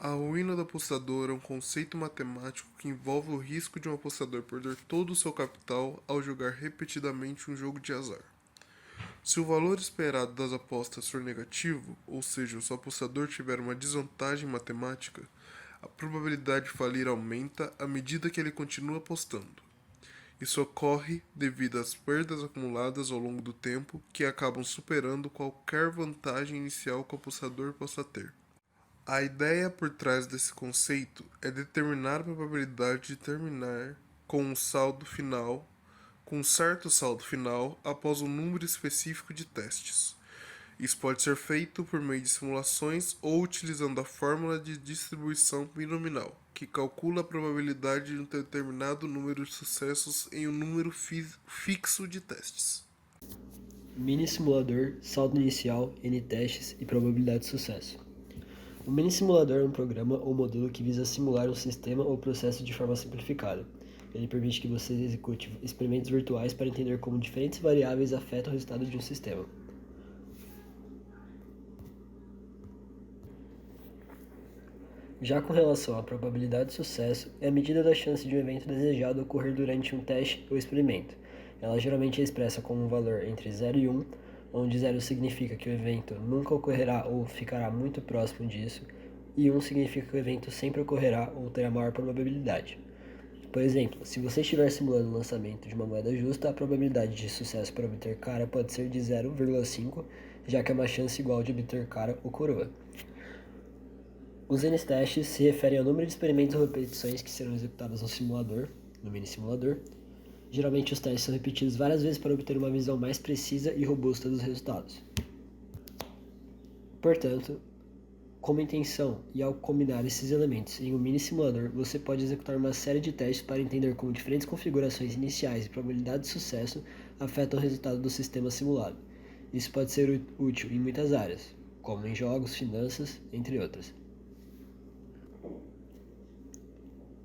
A ruína do apostador é um conceito matemático que envolve o risco de um apostador perder todo o seu capital ao jogar repetidamente um jogo de azar. Se o valor esperado das apostas for negativo, ou seja, se o apostador tiver uma desvantagem matemática, a probabilidade de falir aumenta à medida que ele continua apostando. Isso ocorre devido às perdas acumuladas ao longo do tempo que acabam superando qualquer vantagem inicial que o apostador possa ter. A ideia por trás desse conceito é determinar a probabilidade de terminar com um certo saldo final após um número específico de testes. Isso pode ser feito por meio de simulações ou utilizando a fórmula de distribuição binominal, que calcula a probabilidade de um determinado número de sucessos em um número fixo de testes. Mini simulador, saldo inicial, N-testes e probabilidade de sucesso. O mini simulador é um programa ou modelo que visa simular um sistema ou processo de forma simplificada. Ele permite que você execute experimentos virtuais para entender como diferentes variáveis afetam o resultado de um sistema. Já com relação à probabilidade de sucesso, é a medida da chance de um evento desejado ocorrer durante um teste ou experimento. Ela geralmente é expressa como um valor entre 0 e 1, onde 0 significa que o evento nunca ocorrerá ou ficará muito próximo disso, e 1 significa que o evento sempre ocorrerá ou terá maior probabilidade. Por exemplo, se você estiver simulando o lançamento de uma moeda justa, a probabilidade de sucesso para obter cara pode ser de 0,5, já que é uma chance igual de obter cara ou coroa. Os N-testes se referem ao número de experimentos ou repetições que serão executadas no mini simulador. Geralmente os testes são repetidos várias vezes para obter uma visão mais precisa e robusta dos resultados. Portanto, como intenção e ao combinar esses elementos em um mini simulador, você pode executar uma série de testes para entender como diferentes configurações iniciais e probabilidade de sucesso afetam o resultado do sistema simulado. Isso pode ser útil em muitas áreas, como em jogos, finanças, entre outras.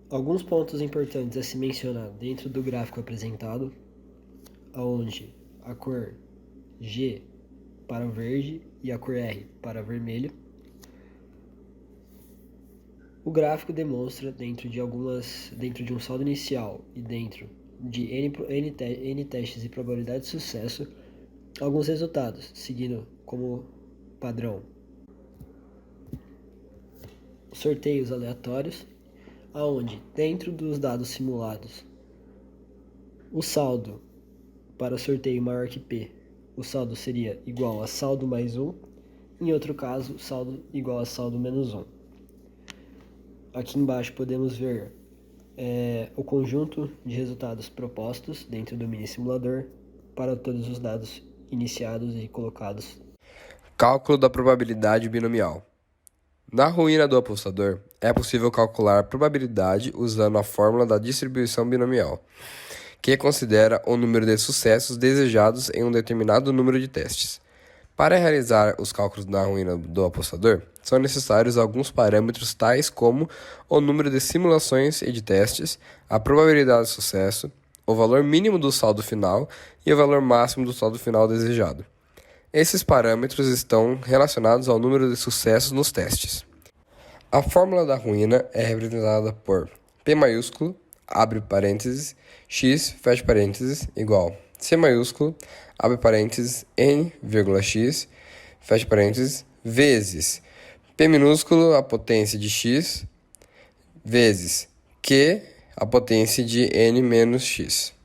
Alguns pontos importantes a se mencionar dentro do gráfico apresentado, onde a cor G para o verde e a cor R para o vermelho. O gráfico demonstra dentro de um saldo inicial e dentro de N testes e probabilidade de sucesso, alguns resultados, seguindo como padrão sorteios aleatórios, aonde dentro dos dados simulados o saldo para sorteio maior que P, o saldo seria igual a saldo mais 1, em outro caso, saldo igual a saldo menos 1. Aqui embaixo podemos ver o conjunto de resultados propostos dentro do mini simulador para todos os dados iniciados e colocados. Cálculo da probabilidade binomial. Na ruína do apostador, é possível calcular a probabilidade usando a fórmula da distribuição binomial, que considera o número de sucessos desejados em um determinado número de testes. Para realizar os cálculos da ruína do apostador, são necessários alguns parâmetros tais como o número de simulações e de testes, a probabilidade de sucesso, o valor mínimo do saldo final e o valor máximo do saldo final desejado. Esses parâmetros estão relacionados ao número de sucessos nos testes. A fórmula da ruína é representada por P maiúsculo, abre parênteses, x, fecha parênteses, igual C maiúsculo, abre parênteses, n, x, fecha parênteses, vezes P minúsculo, a potência de x, vezes Q, a potência de n menos x.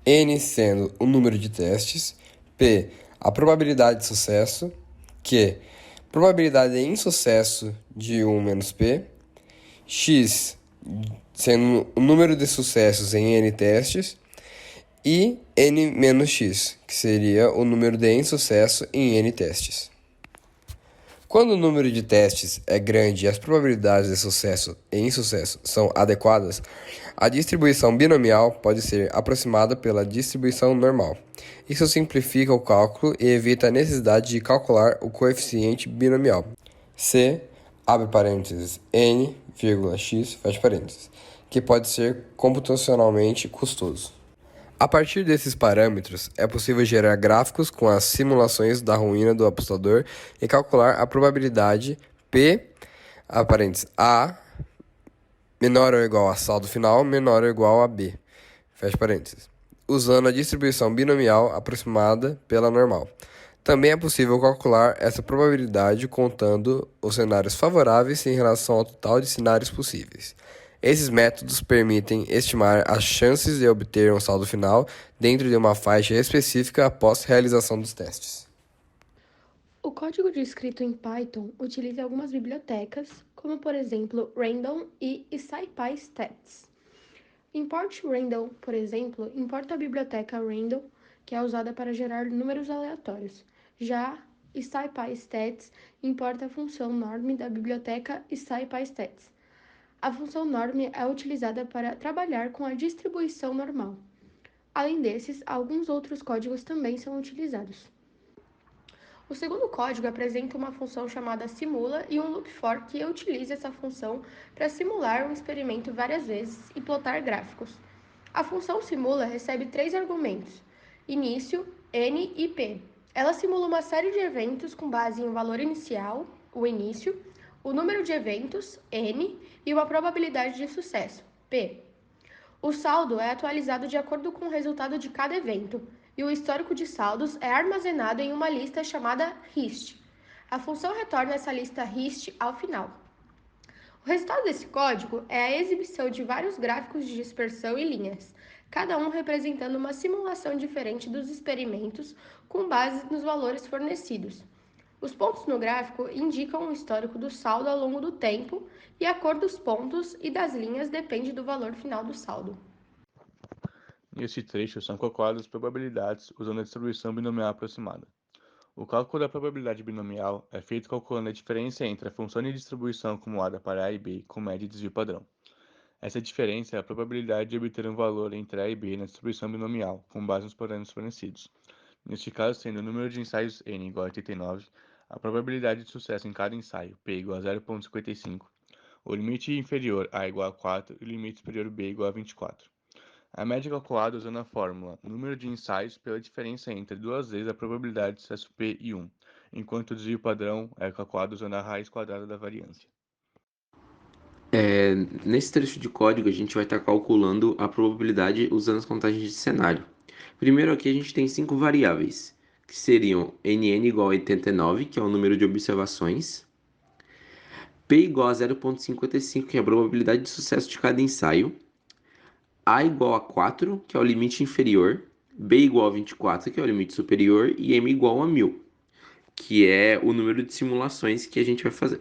N sendo o número de testes, P, a probabilidade de sucesso, Q, probabilidade de insucesso de 1 menos P, x sendo o número de sucessos em n testes, e n menos x, que seria o número de insucesso em n testes. Quando o número de testes é grande e as probabilidades de sucesso e insucesso são adequadas, a distribuição binomial pode ser aproximada pela distribuição normal. Isso simplifica o cálculo e evita a necessidade de calcular o coeficiente binomial. C, abre parênteses, n, x, fecha parênteses, que pode ser computacionalmente custoso. A partir desses parâmetros, é possível gerar gráficos com as simulações da ruína do apostador e calcular a probabilidade P a parênteses A menor ou igual a saldo final menor ou igual a B, fecha parênteses, usando a distribuição binomial aproximada pela normal. Também é possível calcular essa probabilidade contando os cenários favoráveis em relação ao total de cenários possíveis. Esses métodos permitem estimar as chances de obter um saldo final dentro de uma faixa específica após realização dos testes. O código de escrito em Python utiliza algumas bibliotecas, como por exemplo Random e SciPyStats. Import Random, por exemplo, importa a biblioteca Random, que é usada para gerar números aleatórios. Já SciPyStats importa a função norm da biblioteca SciPyStats. A função norm é utilizada para trabalhar com a distribuição normal. Além desses, alguns outros códigos também são utilizados. O segundo código apresenta uma função chamada simula e um loop for que utiliza essa função para simular um experimento várias vezes e plotar gráficos. A função simula recebe 3 argumentos: início, n e p. Ela simula uma série de eventos com base em um valor inicial, o início, o número de eventos, n, e uma probabilidade de sucesso, p. O saldo é atualizado de acordo com o resultado de cada evento, e o histórico de saldos é armazenado em uma lista chamada hist. A função retorna essa lista hist ao final. O resultado desse código é a exibição de vários gráficos de dispersão e linhas, cada um representando uma simulação diferente dos experimentos com base nos valores fornecidos. Os pontos no gráfico indicam o histórico do saldo ao longo do tempo, e a cor dos pontos e das linhas depende do valor final do saldo. Neste trecho são calculadas as probabilidades usando a distribuição binomial aproximada. O cálculo da probabilidade binomial é feito calculando a diferença entre a função de distribuição acumulada para A e B com média e desvio padrão. Essa diferença é a probabilidade de obter um valor entre A e B na distribuição binomial, com base nos parâmetros fornecidos. Neste caso, sendo o número de ensaios n igual a 89, a probabilidade de sucesso em cada ensaio, p igual a 0,55, o limite inferior a igual a 4 e o limite superior b igual a 24. A média é calculada usando a fórmula número de ensaios pela diferença entre 2 vezes a probabilidade de sucesso p e 1, enquanto o desvio padrão é calculado usando a raiz quadrada da variância. Nesse trecho de código, a gente vai estar calculando a probabilidade usando as contagens de cenário. Primeiro aqui a gente tem 5 variáveis, que seriam nn igual a 89, que é o número de observações, p igual a 0,55, que é a probabilidade de sucesso de cada ensaio, a igual a 4, que é o limite inferior, b igual a 24, que é o limite superior, e m igual a 1000, que é o número de simulações que a gente vai fazer.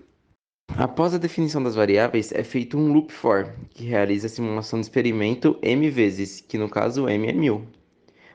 Após a definição das variáveis, é feito um loop for, que realiza a simulação do experimento m vezes, que no caso m é 1000.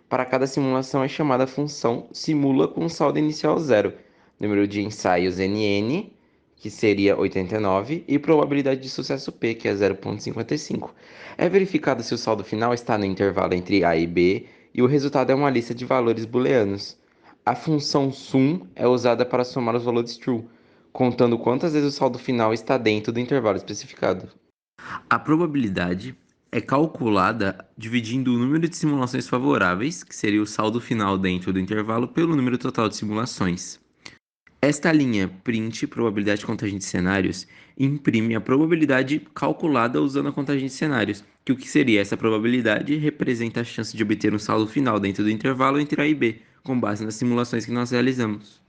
Para cada simulação é chamada a função simula com saldo inicial 0, número de ensaios nn, que seria 89, e probabilidade de sucesso p, que é 0,55. É verificado se o saldo final está no intervalo entre a e b, e o resultado é uma lista de valores booleanos. A função sum é usada para somar os valores true, contando quantas vezes o saldo final está dentro do intervalo especificado. A probabilidade é calculada dividindo o número de simulações favoráveis, que seria o saldo final dentro do intervalo, pelo número total de simulações. Esta linha print probabilidade de contagem de cenários imprime a probabilidade calculada usando a contagem de cenários, que o que seria essa probabilidade representa a chance de obter um saldo final dentro do intervalo entre A e B, com base nas simulações que nós realizamos.